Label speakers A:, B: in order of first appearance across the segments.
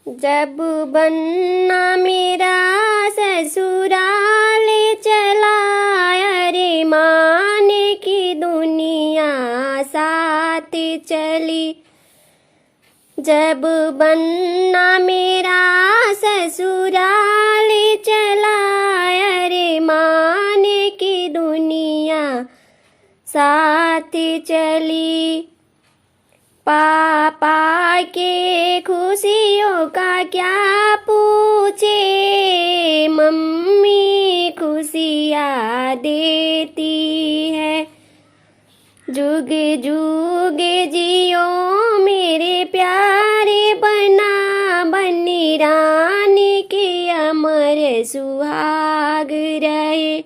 A: जब बनना मेरा ससुराल चला, अरे माने की दुनिया साथ चली। जब बनना मेरा ससुराल चला, अरे माने की दुनिया साथ चली। पापा के खुशियों का क्या पूछे, मम्मी खुशियाँ देती है। जुग जुग जियो मेरे प्यारे, बना बनी रानी के अमर सुहाग रहे।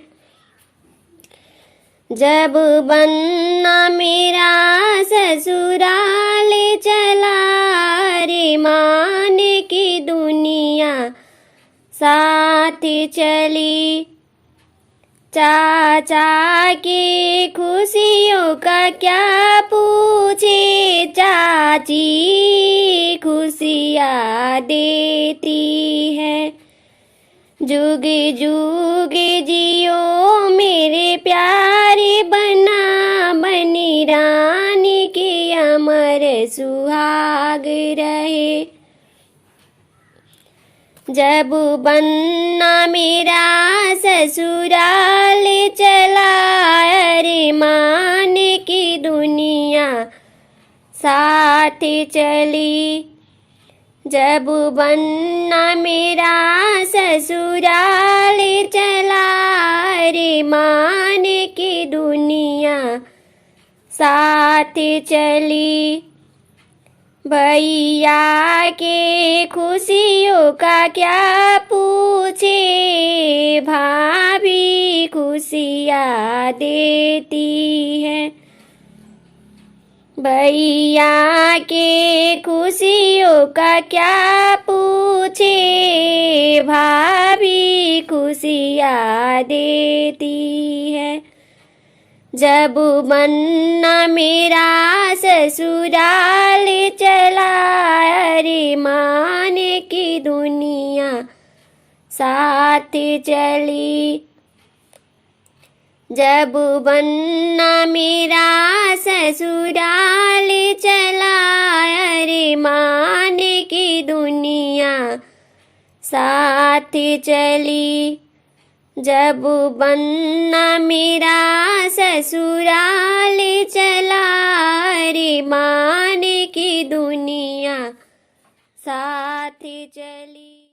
A: जब बनना मेरा ससुराल चला, रे माने की दुनिया साथ चली। चाचा की खुशियों का क्या पूछे, चाची खुशियाँ देती है। जुग जुग जियो मेरे प्यारे, बना बनी रानी के अमर सुहाग रहे। जब बनना मेरा ससुराल चला, अरे माने की दुनिया साथ चली। जब बनना मेरा ससुराल चला, रे माने की दुनिया साथ चली। भैया के खुशियों का क्या पूछे, भाभी खुशियाँ देती है। भैया के खुशियों का क्या पूछे, भाभी खुशियाँ देती है। जब बनना मेरा ससुराल चला, अरे माने की दुनिया साथ चली। जब बनना मेरा ससुराल चला, अरे माने की दुनिया साथ चली। जब बनना मेरा ससुराल चला, रे माने की दुनिया साथ चली।